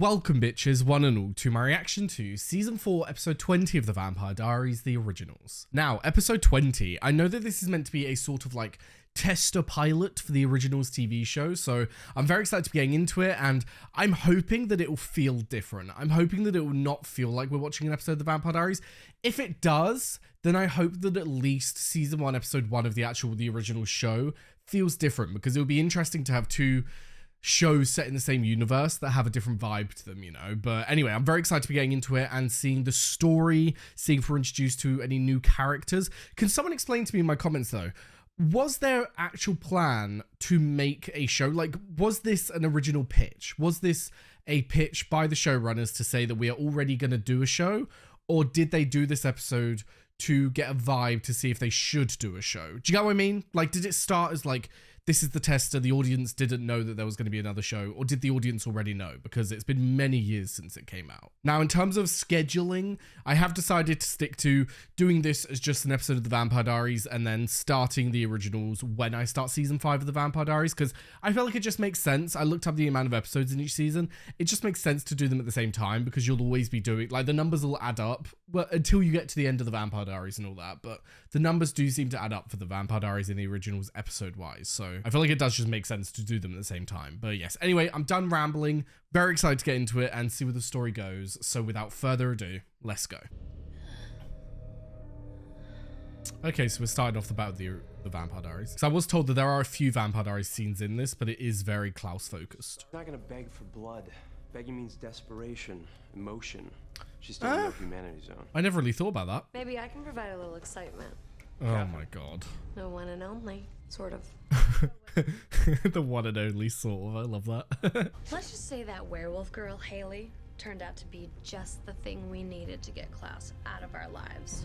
Welcome bitches, one and all, to my reaction to Season 4, Episode 20 of the Vampire Diaries, The Originals. Now, Episode 20, I know that this is meant to be a sort of like tester pilot for the Originals TV show, so I'm very excited to be getting into it, and I'm hoping that it will feel different. I'm hoping that it will not feel like we're watching an episode of the Vampire Diaries. If it does, then I hope that at least Season 1, Episode 1 of the original show feels different, because it would be interesting to have two shows set in the same universe that have a different vibe to them, you know. But anyway, I'm very excited to be getting into it and seeing the story, seeing if we're introduced to any new characters. Can someone explain to me in my comments though, was there actual plan to make a show? Like, was this an original pitch? Was this a pitch by the showrunners to say that we are already going to do a show? Or did they do this episode to get a vibe to see if they should do a show? Do you get what I mean? Like, did it start as like, this is the tester, the audience didn't know that there was going to be another show, or did the audience already know? Because it's been many years since it came out. Now, in terms of scheduling, I have decided to stick to doing this as just an episode of the Vampire Diaries and then starting the originals when I start season 5 of the Vampire Diaries, because I feel like it just makes sense. I looked up the amount of episodes in each season. It just makes sense to do them at the same time, because you'll always be doing, like, the numbers will add up, well, until you get to the end of the Vampire Diaries and all that, but the numbers do seem to add up for the Vampire Diaries in the originals episode-wise, so I feel like it does just make sense to do them at the same time. But yes, anyway, I'm done rambling. Very excited to get into it and see where the story goes. So without further ado, let's go. Okay, so we're starting off the bat with the Vampire Diaries. So I was told that there are a few Vampire Diaries scenes in this, but it is very Klaus focused. I'm not gonna beg for blood. Begging means desperation, emotion. She's still in the humanity zone. I never really thought about that. Maybe I can provide a little excitement. Oh my god. The one and only, sort of. The one and only, sort of. I love that. Let's just say that werewolf girl, Haley, turned out to be just the thing we needed to get Klaus out of our lives.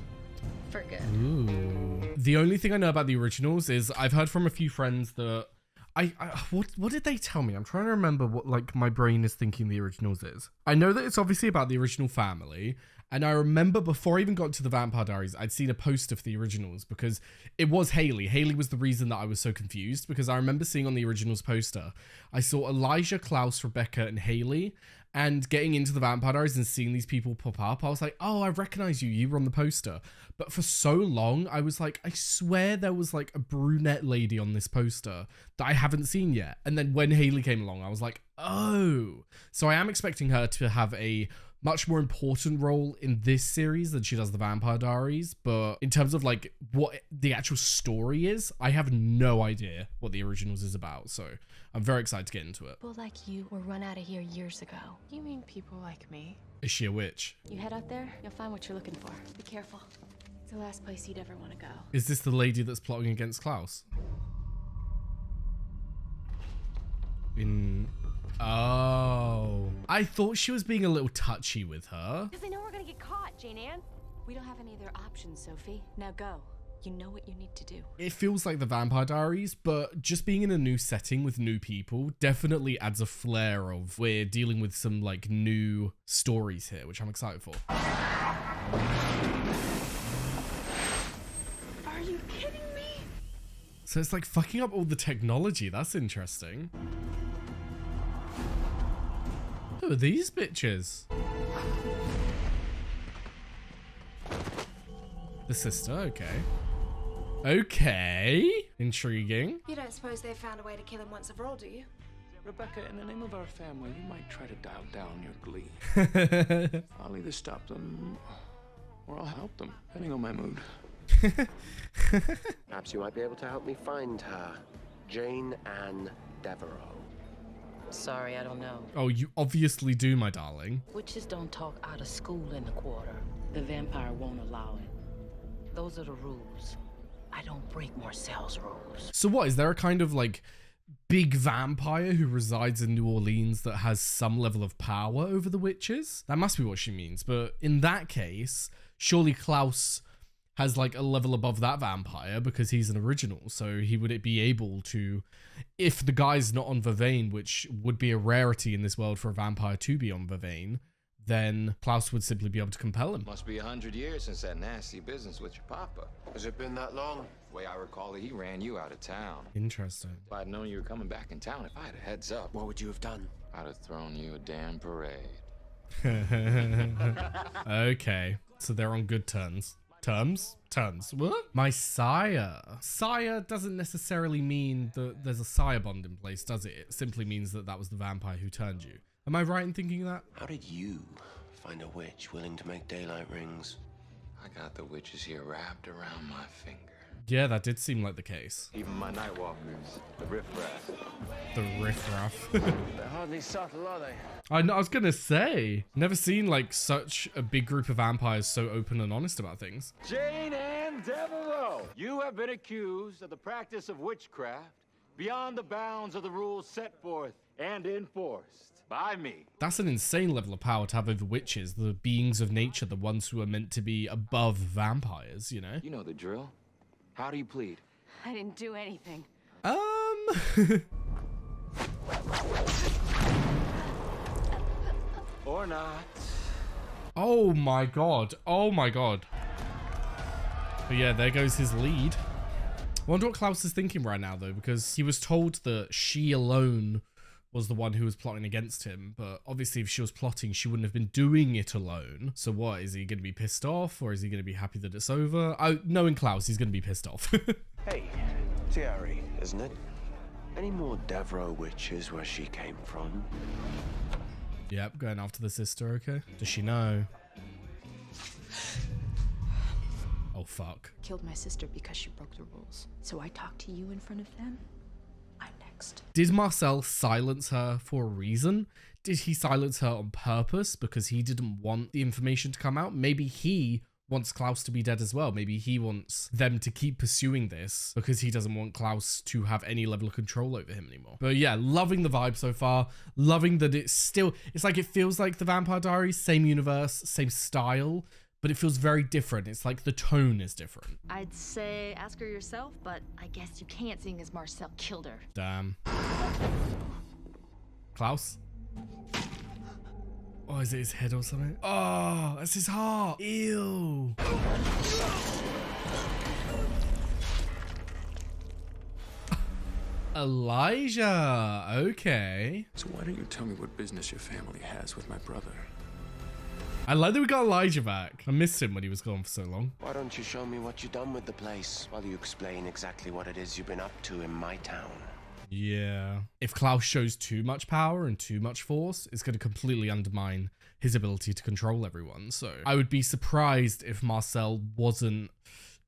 For good. Ooh. The only thing I know about the originals is I've heard from a few friends that what did they tell me? I'm trying to remember what like my brain is thinking the originals is. I know that it's obviously about the original family, and I remember before I even got to the Vampire Diaries, I'd seen a poster for the originals because it was Haley. Haley was the reason that I was so confused, because I remember seeing on the originals poster, I saw Elijah, Klaus, Rebecca, and Haley, and getting into the Vampire Diaries and seeing these people pop up, I was like, oh, I recognize you. You were on the poster. But for so long, I was like, I swear there was like a brunette lady on this poster that I haven't seen yet. And then when Haley came along, I was like, oh. So I am expecting her to have a much more important role in this series than she does the Vampire Diaries. But in terms of like what the actual story is, I have no idea what the originals is about. So I'm very excited to get into it. People like you were run out of here years ago. You mean people like me? Is she a witch? You head out there, you'll find what you're looking for. Be careful. It's the last place you'd ever want to go. Is this the lady that's plotting against Klaus? Oh. I thought she was being a little touchy with her. Because they know we're gonna get caught, Jane Ann. We don't have any other options, Sophie. Now go. You know what you need to do. It feels like the Vampire Diaries, but just being in a new setting with new people definitely adds a flair of we're dealing with some like new stories here, which I'm excited for. Are you kidding me? So it's like fucking up all the technology. That's interesting. Who are these bitches? The sister, okay. Okay, intriguing. You don't suppose they found a way to kill him once and for all, do you? Rebecca, in the name of our family, you might try to dial down your glee. I'll either stop them or I'll help them, depending on my mood. Perhaps you might be able to help me find her. Jane Ann Devereaux. Sorry, I don't know. Oh, you obviously do, my darling. Witches don't talk out of school in the quarter. The vampire won't allow it. Those are the rules. I don't break Marcel's rules. So what, is there a kind of like big vampire who resides in New Orleans that has some level of power over the witches? That must be what she means. But in that case, surely Klaus has like a level above that vampire because he's an original. So he would be able to, if the guy's not on Vervain, which would be a rarity in this world for a vampire to be on Vervain, then Klaus would simply be able to compel him. Must be 100 years since that nasty business with your papa. Has it been that long? The way I recall it, he ran you out of town. Interesting. If I'd known you were coming back in town, if I had a heads up. What would you have done? I'd have thrown you a damn parade. Okay, so they're on good terms. Terms? What? My sire. Sire doesn't necessarily mean that there's a sire bond in place, does it? It simply means that that was the vampire who turned you. Am I right in thinking that? How did you find a witch willing to make daylight rings? I got the witches here wrapped around my finger. Yeah, that did seem like the case. Even my nightwalkers, the riffraff. The riffraff. They're hardly subtle, are they? I was gonna say, never seen like such a big group of vampires so open and honest about things. Jane Ann Devereaux, you have been accused of the practice of witchcraft beyond the bounds of the rules set forth and enforced by me. That's an insane level of power to have over witches, the beings of nature, the ones who are meant to be above vampires, you know? You know the drill. How do you plead? I didn't do anything. Or not. Oh my god. Oh my god. But yeah, there goes his lead. I wonder what Klaus is thinking right now, though, because he was told that she alone was the one who was plotting against him. But obviously, if she was plotting, she wouldn't have been doing it alone. So what? Is he going to be pissed off, or is he going to be happy that it's over? Knowing Klaus, he's going to be pissed off. Hey, Thierry, isn't it? Any more Devereaux witches where she came from? Yep, going after the sister, okay. Does she know? Oh, fuck. Killed my sister because she broke the rules. So I talked to you in front of them. I'm next. Did Marcel silence her for a reason? Did he silence her on purpose because he didn't want the information to come out? Maybe he wants Klaus to be dead as well. Maybe he wants them to keep pursuing this because he doesn't want Klaus to have any level of control over him anymore. But yeah, loving the vibe so far. Loving that it's like it feels like the Vampire Diaries, same universe, same style, but it feels very different. It's like the tone is different. I'd say ask her yourself, but I guess you can't, seeing as Marcel killed her. Damn. Klaus? Oh, is it his head or something? Oh, that's his heart. Ew. Elijah. Okay. So why don't you tell me what business your family has with my brother? I like that we got Elijah back. I missed him when he was gone for so long. Why don't you show me what you've done with the place while you explain exactly what it is you've been up to in my town? Yeah. If Klaus shows too much power and too much force, it's going to completely undermine his ability to control everyone. So I would be surprised if Marcel wasn't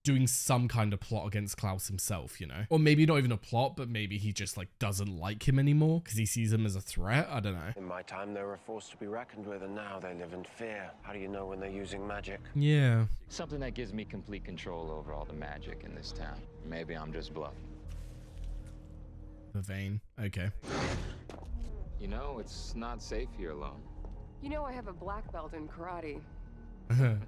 doing some kind of plot against Klaus himself, you know? Or maybe not even a plot, but maybe he just like doesn't like him anymore because he sees him as a threat. I don't know. In my time, they were a force to be reckoned with, and now they live in fear. How do you know when they're using magic? Yeah. Something that gives me complete control over all the magic in this town. Maybe I'm just bluffing. The vein. Okay. You know, it's not safe here alone. You know I have a black belt in karate.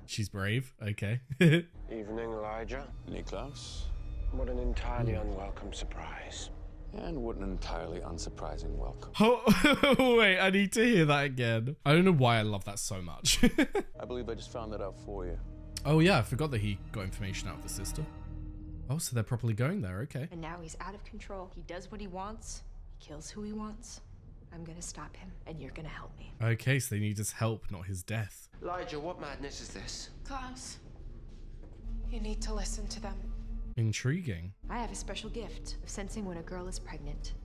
She's brave. Okay. Evening, Elijah. Niklaus? What an entirely unwelcome surprise. And what an entirely unsurprising welcome. Oh, wait, I need to hear that again. I don't know why I love that so much. I believe I just found that out for you. Oh yeah, I forgot that he got information out of the sister. Oh, so they're properly going there, okay. And now he's out of control. He does what he wants. He kills who he wants. I'm gonna stop him, and you're gonna help me. Okay, so they need his help, not his death. Elijah, what madness is this? Klaus, you need to listen to them. Intriguing. I have a special gift of sensing when a girl is pregnant.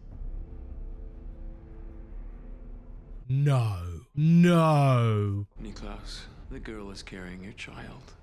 No. No. Niklaus, the girl is carrying your child.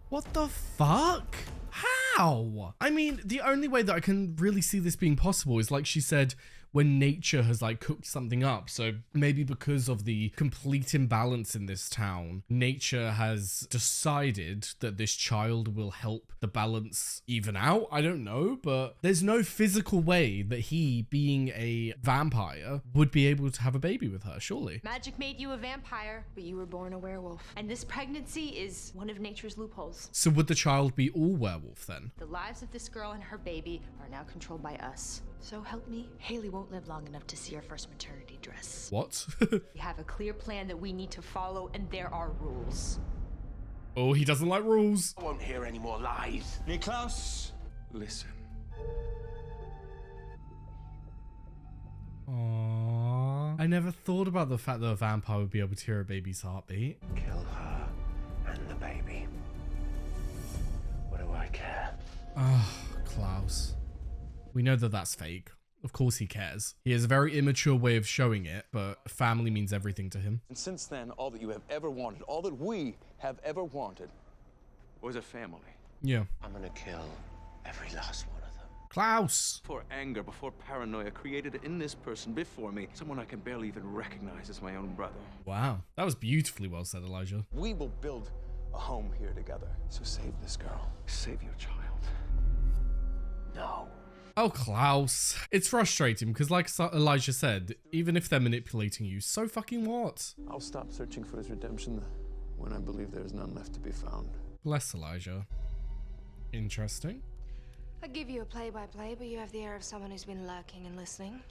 What the fuck? How? I mean, the only way that I can really see this being possible is, like she said, when nature has like cooked something up. So maybe because of the complete imbalance in this town, nature has decided that this child will help the balance even out. I don't know, but there's no physical way that he, being a vampire, would be able to have a baby with her, surely. Magic made you a vampire, but you were born a werewolf. And this pregnancy is one of nature's loopholes. So would the child be all werewolf then? The lives of this girl and her baby are now controlled by us. So help me, Haley won't live long enough to see her first maternity dress. What? We have a clear plan that we need to follow, and there are rules. Oh, he doesn't like rules. I won't hear any more lies. Niklaus, listen. Aww. I never thought about the fact that a vampire would be able to hear a baby's heartbeat. Kill her and the baby. What do I care? Oh, Klaus. We know that that's fake. Of course he cares. He has a very immature way of showing it, but family means everything to him. And since then, all that you have ever wanted, all that we have ever wanted, was a family. Yeah. I'm gonna kill every last one of them. Klaus! Before anger, before paranoia, created in this person before me, someone I can barely even recognize as my own brother. Wow. That was beautifully well said, Elijah. We will build a home here together. So save this girl. Save your child. No. Oh, Klaus. It's frustrating because, like Elijah said, even if they're manipulating you, so fucking what? I'll stop searching for his redemption when I believe there is none left to be found. Bless Elijah. Interesting. I'd give you a play-by-play, but you have the air of someone who's been lurking and listening.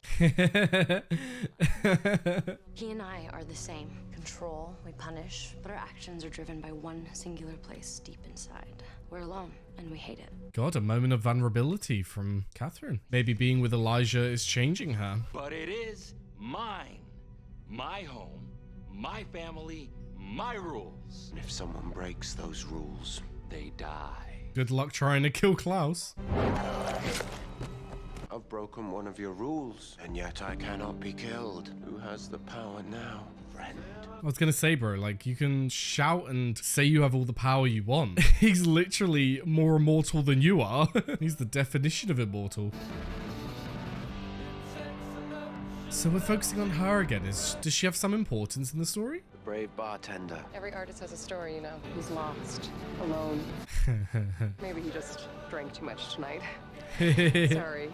He and I are the same. Control, we punish, but our actions are driven by one singular place deep inside. We're alone, and we hate it. God, a moment of vulnerability from Catherine. Maybe being with Elijah is changing her. But it is mine. My home, my family, my rules. And if someone breaks those rules, They die. Good luck trying to kill Klaus. I've broken one of your rules, and yet I cannot be killed. Who has the power now, friend? I was gonna say, bro, like, you can shout and say you have all the power you want. He's literally more immortal than you are. He's the definition of immortal. So we're focusing on her again. Does she have some importance in the story? The brave bartender. Every artist has a story, you know. He's lost, alone. Maybe he just drank too much tonight. Sorry.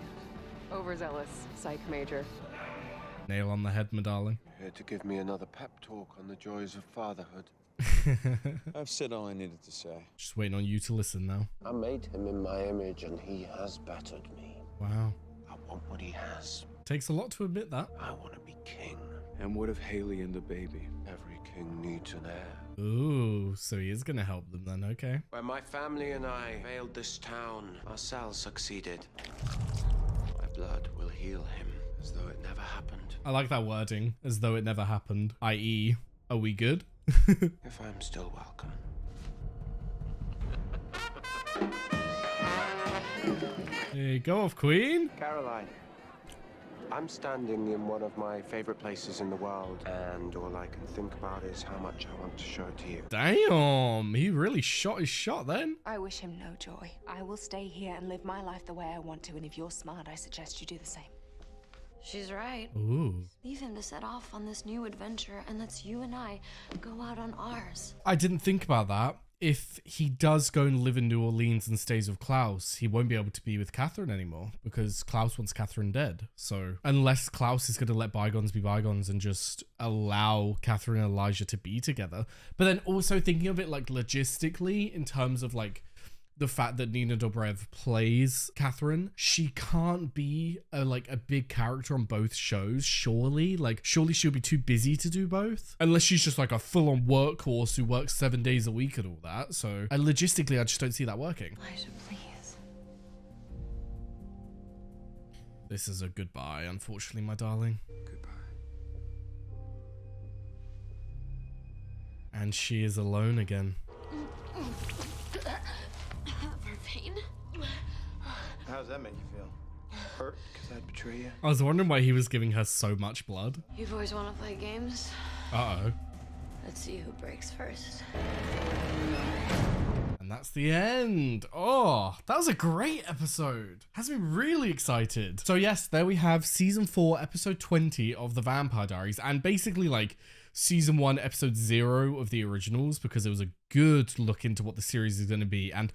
Overzealous psych major. Nail on the head, my darling. Here to give me another pep talk on the joys of fatherhood. I've said all I needed to say. Just waiting on you to listen now. I made him in my image, and he has bettered me. Wow. I want what he has. Takes a lot to admit that. I want to be king. And what of Haley and the baby? Every king needs an heir. Ooh, so he is gonna help them then, okay. When my family and I failed this town, Marcel succeeded. My blood will heal him, as though it never happened. I like that wording, as though it never happened, i.e., are we good? If I'm still welcome. Hey, go off, Queen. Caroline. I'm standing in one of my favorite places in the world, and all I can think about is how much I want to show it to you. Damn, he really shot his shot then. I wish him no joy. I will stay here and live my life the way I want to, and if you're smart, I suggest you do the same. She's right. Ooh. Leave him to set off on this new adventure, and let's you and I go out on ours. I didn't think about that. If he does go and live in New Orleans and stays with Klaus, he won't be able to be with Catherine anymore because Klaus wants Catherine dead. So unless Klaus is going to let bygones be bygones and just allow Catherine and Elijah to be together. But then also thinking of it like logistically in terms of like the fact that Nina Dobrev plays Catherine, she can't be a big character on both shows, surely. Like, surely she'll be too busy to do both. Unless she's just like a full-on workhorse who works 7 days a week and all that. So, logistically, I just don't see that working. Elijah, please. This is a goodbye, unfortunately, my darling. Goodbye. And she is alone again. How's that make you feel? Hurt because I'd betray you? I was wondering why he was giving her so much blood. You boys want to play games? Uh-oh. Let's see who breaks first. And that's the end. Oh, that was a great episode. Has me really excited. So yes, there we have season 4, episode 20 of the Vampire Diaries. And basically like season 1, episode 0 of the originals, because it was a good look into what the series is going to be. And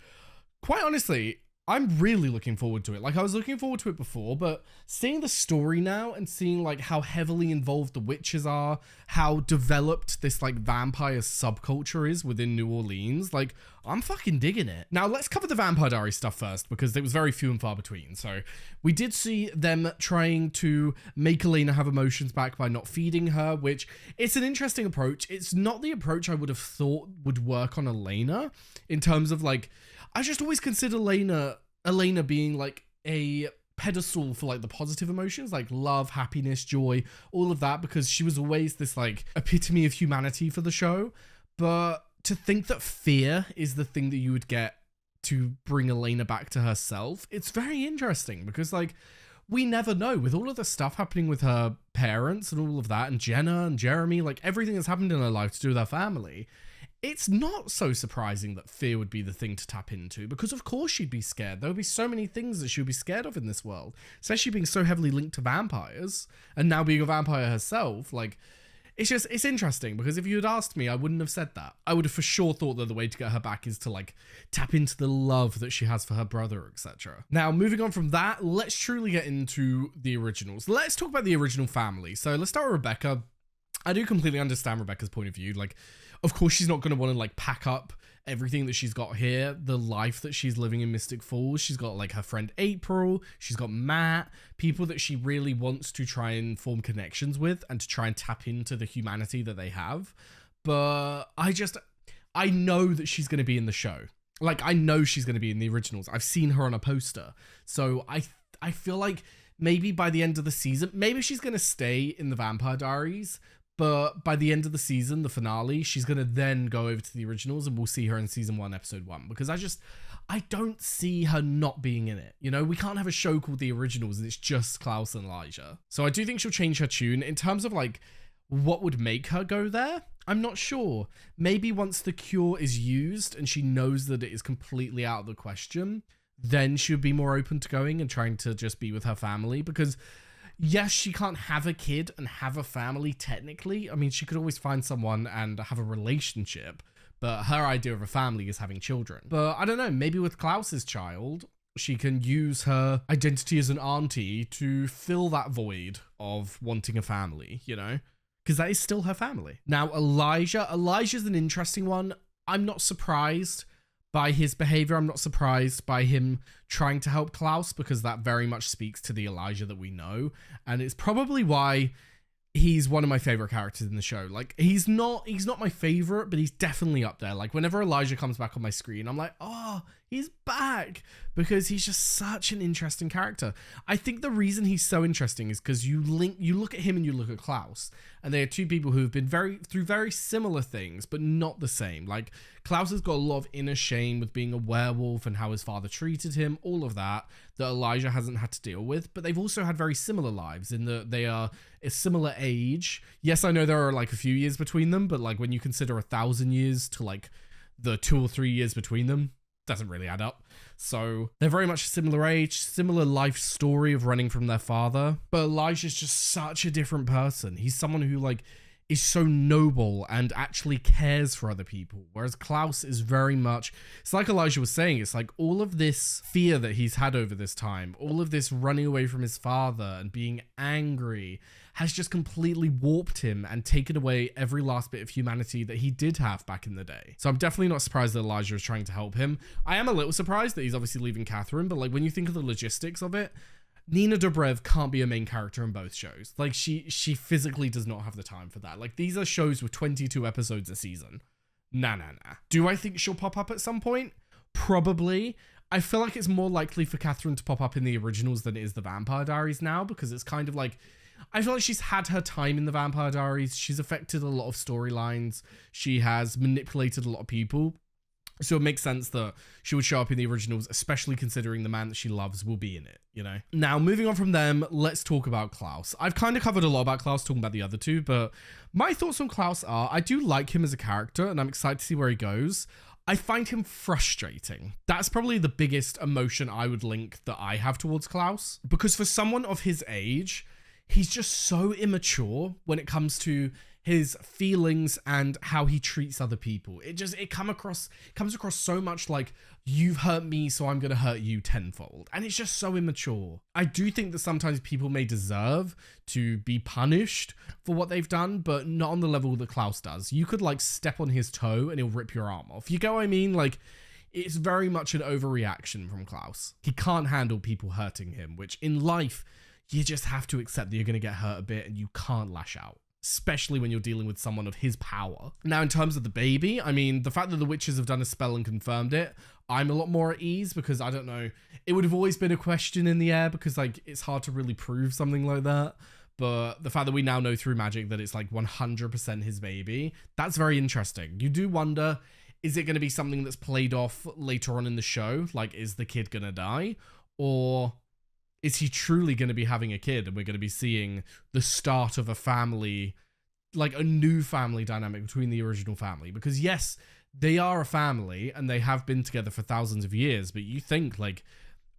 quite honestly, I'm really looking forward to it. Like, I was looking forward to it before, but seeing the story now and seeing like how heavily involved the witches are, how developed this like vampire subculture is within New Orleans, like, I'm fucking digging it. Now, let's cover the Vampire Diaries stuff first, because it was very few and far between. So we did see them trying to make Elena have emotions back by not feeding her, which it's an interesting approach. It's not the approach I would have thought would work on Elena in terms of like, I just always consider Elena being like a pedestal for like the positive emotions, like love, happiness, joy, all of that, because she was always this like epitome of humanity for the show. But to think that fear is the thing that you would get to bring Elena back to herself, it's very interesting, because like we never know, with all of the stuff happening with her parents and all of that, and Jenna and Jeremy, like everything that's happened in her life to do with her family, it's not so surprising that fear would be the thing to tap into, because of course she'd be scared. There would be so many things that she would be scared of in this world, especially being so heavily linked to vampires and now being a vampire herself. Like, it's interesting, because if you had asked me, I wouldn't have said that. I would have for sure thought that the way to get her back is to like tap into the love that she has for her brother, etc. Now, moving on from that, let's truly get into the originals. Let's talk about the original family. So let's start with Rebecca. I do completely understand Rebecca's point of view. Like, of course, she's not going to want to like pack up everything that she's got here, the life that she's living in Mystic Falls. She's got like her friend April, she's got Matt, people that she really wants to try and form connections with and to try and tap into the humanity that they have. But I know that she's going to be in the show. Like, I know she's going to be in the originals. I've seen her on a poster. So I feel like maybe by the end of the season, maybe she's going to stay in the Vampire Diaries, but by the end of the season, the finale, she's going to then go over to the originals, and we'll see her in season 1, episode 1, because I don't see her not being in it. You know, we can't have a show called The Originals and it's just Klaus and Elijah. So I do think she'll change her tune. In terms of like what would make her go there, I'm not sure. Maybe once the cure is used and she knows that it is completely out of the question, then she'll be more open to going and trying to just be with her family, because yes, she can't have a kid and have a family technically. I mean, she could always find someone and have a relationship, but her idea of a family is having children. But I don't know, maybe with Klaus's child, she can use her identity as an auntie to fill that void of wanting a family, you know? Because that is still her family. Now, Elijah's an interesting one. I'm not surprised by his behavior. I'm not surprised by him trying to help Klaus, because that very much speaks to the Elijah that we know. And it's probably why he's one of my favorite characters in the show. Like, he's not my favorite, but he's definitely up there. Like, whenever Elijah comes back on my screen, I'm like, oh, he's back, because he's just such an interesting character. I think the reason he's so interesting is because you look at him and you look at Klaus, and they are two people who have been through very similar things, but not the same. Like, Klaus has got a lot of inner shame with being a werewolf and how his father treated him, all of that Elijah hasn't had to deal with. But they've also had very similar lives in that they are a similar age. Yes, I know there are like a few years between them, but like when you consider 1,000 years to like the 2 or 3 years between them, doesn't really add up. So they're very much a similar age, similar life story of running from their father. But Elijah's just such a different person. He's someone who like is so noble and actually cares for other people. Whereas Klaus is very much, it's like Elijah was saying, it's like all of this fear that he's had over this time, all of this running away from his father and being angry has just completely warped him and taken away every last bit of humanity that he did have back in the day. So I'm definitely not surprised that Elijah is trying to help him. I am a little surprised that he's obviously leaving Catherine, but like when you think of the logistics of it, Nina Dobrev can't be a main character in both shows. Like she physically does not have the time for that. Like these are shows with 22 episodes a season. Nah. Do I think she'll pop up at some point? Probably. I feel like it's more likely for Catherine to pop up in the originals than it is the Vampire Diaries now, because it's kind of like, I feel like she's had her time in the Vampire Diaries. She's affected a lot of storylines. She has manipulated a lot of people. So it makes sense that she would show up in the originals, especially considering the man that she loves will be in it, you know? Now, moving on from them, let's talk about Klaus. I've kind of covered a lot about Klaus, talking about the other two, but my thoughts on Klaus are, I do like him as a character, and I'm excited to see where he goes. I find him frustrating. That's probably the biggest emotion I would link that I have towards Klaus, because for someone of his age, he's just so immature when it comes to his feelings and how he treats other people. It comes across so much like, you've hurt me, so I'm going to hurt you tenfold. And it's just so immature. I do think that sometimes people may deserve to be punished for what they've done, but not on the level that Klaus does. You could like step on his toe and he'll rip your arm off. You get what I mean? Like, it's very much an overreaction from Klaus. He can't handle people hurting him, which in life, you just have to accept that you're going to get hurt a bit and you can't lash out. especially when you're dealing with someone of his power. Now, in terms of the baby, I mean, the fact that the witches have done a spell and confirmed it, I'm a lot more at ease because I don't know, it would have always been a question in the air because like it's hard to really prove something like that. But the fact that we now know through magic that it's like 100% his baby, that's very interesting. You do wonder, is it going to be something that's played off later on in the show? Like, is the kid going to die? Or is he truly going to be having a kid and we're going to be seeing the start of a family, like a new family dynamic between the original family? Because yes, they are a family and they have been together for thousands of years, but you think like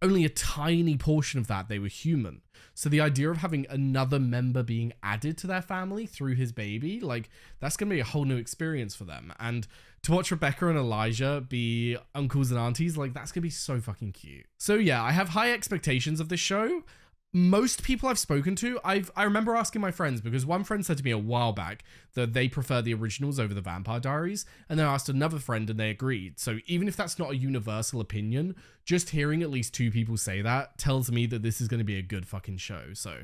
only a tiny portion of that they were human. So the idea of having another member being added to their family through his baby, like that's going to be a whole new experience for them. And to watch Rebecca and Elijah be uncles and aunties, like that's going to be so fucking cute. So yeah, I have high expectations of this show. Most people I've spoken to, I remember asking my friends, because one friend said to me a while back that they prefer the originals over the Vampire Diaries, and then I asked another friend and they agreed. So even if that's not a universal opinion, just hearing at least 2 people say that tells me that this is going to be a good fucking show. So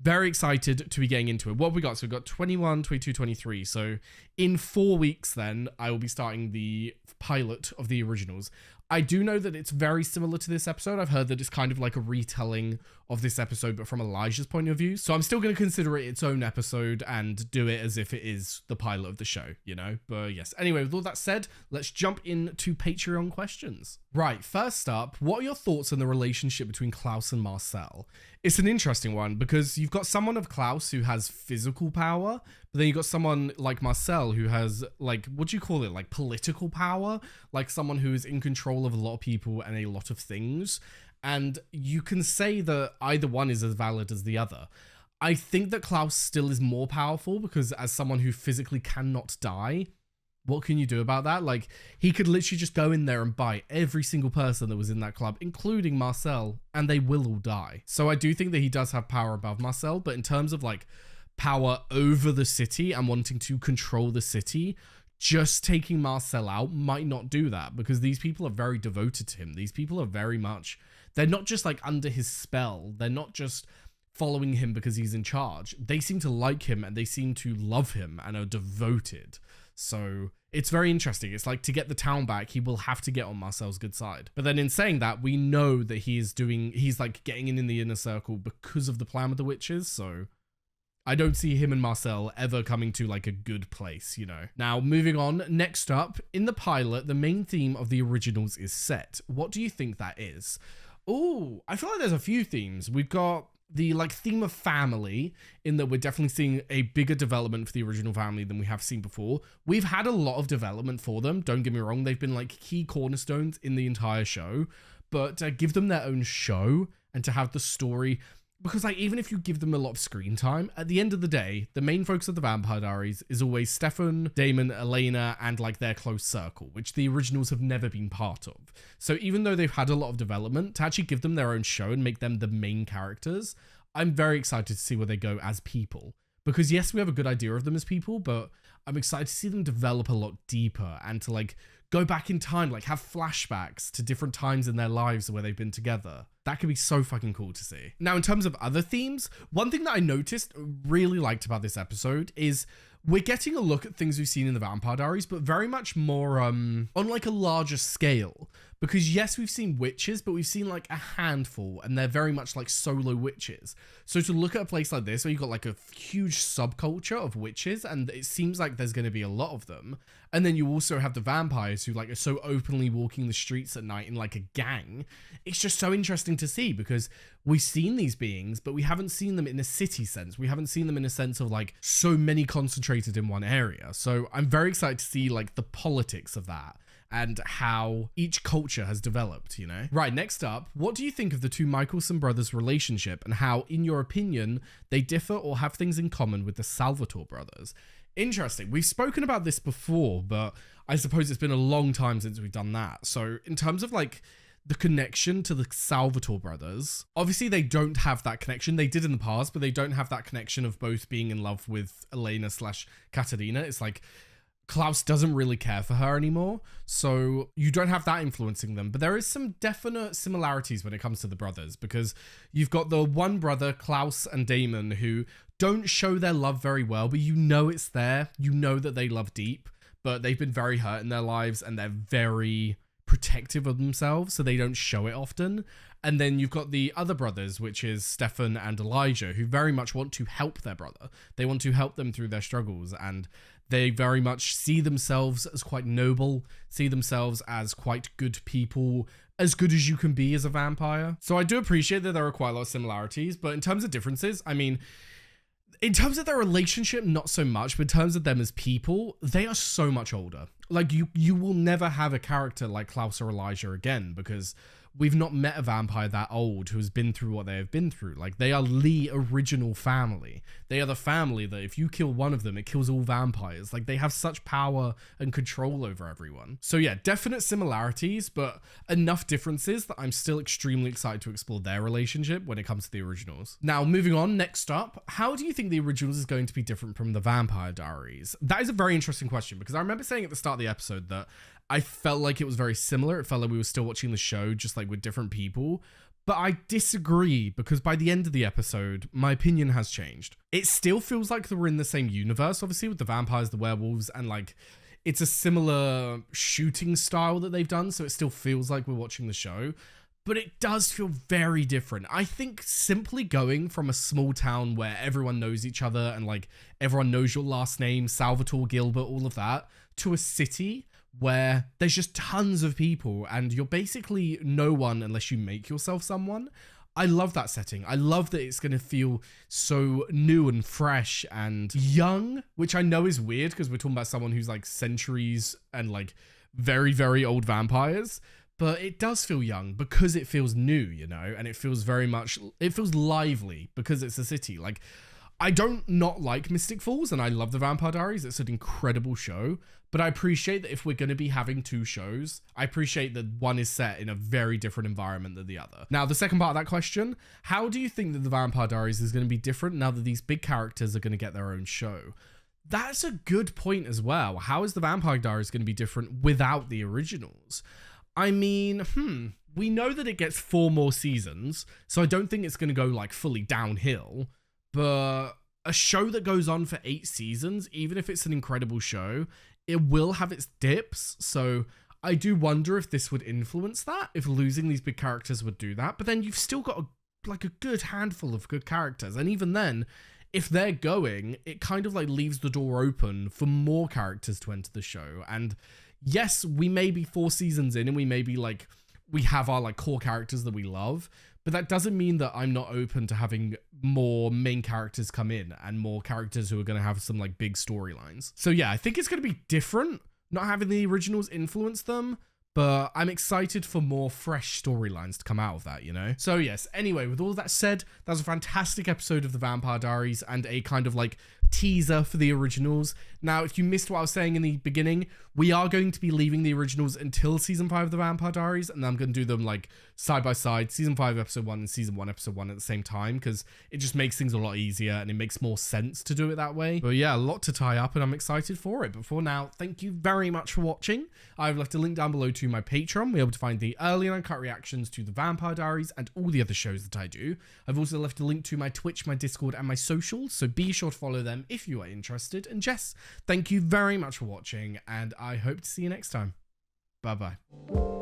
very excited to be getting into it. What have we got? So we've got 21, 22, 23. So in 4 weeks then, I will be starting the pilot of the originals. I do know that it's very similar to this episode. I've heard that it's kind of like a retelling of this episode, but from Elijah's point of view. So I'm still going to consider it its own episode and do it as if it is the pilot of the show, you know? But yes. Anyway, with all that said, let's jump into Patreon questions. Right, first up, what are your thoughts on the relationship between Klaus and Marcel? It's an interesting one because you've got someone of Klaus who has physical power, but then you've got someone like Marcel who has, like, what do you call it? Like political power? Like someone who is in control of a lot of people and a lot of things. And you can say that either one is as valid as the other. I think that Klaus still is more powerful because as someone who physically cannot die, what can you do about that? Like, he could literally just go in there and bite every single person that was in that club, including Marcel, and they will all die. So I do think that he does have power above Marcel, but in terms of like power over the city and wanting to control the city, just taking Marcel out might not do that because these people are very devoted to him. These people are very much, they're not just like under his spell. They're not just following him because he's in charge. They seem to like him and they seem to love him and are devoted. So it's very interesting. It's like to get the town back, he will have to get on Marcel's good side. But then in saying that, we know that he's like getting in the inner circle because of the plan with the witches. So I don't see him and Marcel ever coming to like a good place, you know. Now, moving on, next up, in the pilot, the main theme of the originals is set. What do you think that is? Oh, I feel like there's a few themes. We've got the like theme of family, in that we're definitely seeing a bigger development for the original family than we have seen before. We've had a lot of development for them, don't get me wrong. They've been like key cornerstones in the entire show, but give them their own show and to have the story, because like even if you give them a lot of screen time, at the end of the day, the main focus of the Vampire Diaries is always Stefan, Damon, Elena, and like their close circle, which the originals have never been part of. So even though they've had a lot of development, to actually give them their own show and make them the main characters, I'm very excited to see where they go as people. Because yes, we have a good idea of them as people, but I'm excited to see them develop a lot deeper and to like go back in time, like have flashbacks to different times in their lives where they've been together. That could be so fucking cool to see. Now, in terms of other themes, one thing that I noticed, really liked about this episode is we're getting a look at things we've seen in the Vampire Diaries, but very much more on like a larger scale. Because yes, we've seen witches, but we've seen like a handful and they're very much like solo witches. So to look at a place like this where you've got like a huge subculture of witches and it seems like there's going to be a lot of them. And then you also have the vampires who like are so openly walking the streets at night in like a gang. It's just so interesting to see because we've seen these beings, but we haven't seen them in a city sense. We haven't seen them in a sense of like so many concentrated in one area. So I'm very excited to see like the politics of that and how each culture has developed, you know? Right, next up, what do you think of the two Michelson brothers' relationship and how, in your opinion, they differ or have things in common with the Salvatore brothers? Interesting. We've spoken about this before, but I suppose it's been a long time since we've done that. So in terms of like the connection to the Salvatore brothers, obviously they don't have that connection. They did in the past, but they don't have that connection of both being in love with Elena / Caterina. It's like Klaus doesn't really care for her anymore, so you don't have that influencing them. But there is some definite similarities when it comes to the brothers, because you've got the one brother, Klaus and Damon, who don't show their love very well, but you know it's there. You know that they love deep, but they've been very hurt in their lives and they're very protective of themselves, so they don't show it often. And then you've got the other brothers, which is Stefan and Elijah, who very much want to help their brother. They want to help them through their struggles, and they very much see themselves as quite noble, see themselves as quite good people, as good as you can be as a vampire. So I do appreciate that there are quite a lot of similarities, but in terms of differences, I mean, in terms of their relationship, not so much, but in terms of them as people, they are so much older. Like, you will never have a character like Klaus or Elijah again, because we've not met a vampire that old who has been through what they have been through. Like, they are the original family. They are the family that if you kill one of them, it kills all vampires. Like, they have such power and control over everyone. So yeah, definite similarities, but enough differences that I'm still extremely excited to explore their relationship when it comes to the originals. Now, moving on, next up, how do you think the originals is going to be different from the Vampire Diaries? That is a very interesting question, because I remember saying at the start of the episode that I felt like it was very similar. It felt like we were still watching the show, just like with different people. But I disagree, because by the end of the episode, my opinion has changed. It still feels like we're in the same universe, obviously, with the vampires, the werewolves, and like, it's a similar shooting style that they've done, so it still feels like we're watching the show. But it does feel very different. I think simply going from a small town where everyone knows each other and like everyone knows your last name, Salvatore, Gilbert, all of that, to a city where there's just tons of people and you're basically no one unless you make yourself someone. I love that setting. I love that it's going to feel so new and fresh and young, which I know is weird because we're talking about someone who's like centuries and like very, very old vampires. But it does feel young because it feels new, you know, and it feels very much, it feels lively because it's a city. Like, I don't not like Mystic Falls, and I love the Vampire Diaries. It's an incredible show, but I appreciate that if we're going to be having two shows, I appreciate that one is set in a very different environment than the other. Now, the second part of that question, how do you think that the Vampire Diaries is going to be different now that these big characters are going to get their own show? That's a good point as well. How is the Vampire Diaries going to be different without the originals? I mean, we know that it gets 4 more seasons, so I don't think it's going to go like fully downhill, but a show that goes on for 8 seasons, even if it's an incredible show, it will have its dips, so I do wonder if this would influence that, if losing these big characters would do that, but then you've still got a good handful of good characters, and even then, if they're going, it kind of like leaves the door open for more characters to enter the show, and yes, we may be 4 seasons in and we may be like, we have our like core characters that we love, but that doesn't mean that I'm not open to having more main characters come in and more characters who are going to have some like big storylines. So yeah, I think it's going to be different, not having the originals influence them, but I'm excited for more fresh storylines to come out of that, you know? So yes, anyway, with all that said, that was a fantastic episode of the Vampire Diaries and a kind of like teaser for the originals. Now, if you missed what I was saying in the beginning, we are going to be leaving the originals until season 5 of the Vampire Diaries, and I'm going to do them like side by side, season 5 episode 1 and season 1 episode 1 at the same time, because it just makes things a lot easier and it makes more sense to do it that way. But yeah, a lot to tie up and I'm excited for it. But for now, thank you very much for watching. I've left a link down below to my Patreon. You'll be able to find the early and uncut reactions to the Vampire Diaries and all the other shows that I do. I've also left a link to my Twitch, my Discord and my socials, so be sure to follow them if you are interested. And Jess, thank you very much for watching and I hope to see you next time. Bye bye.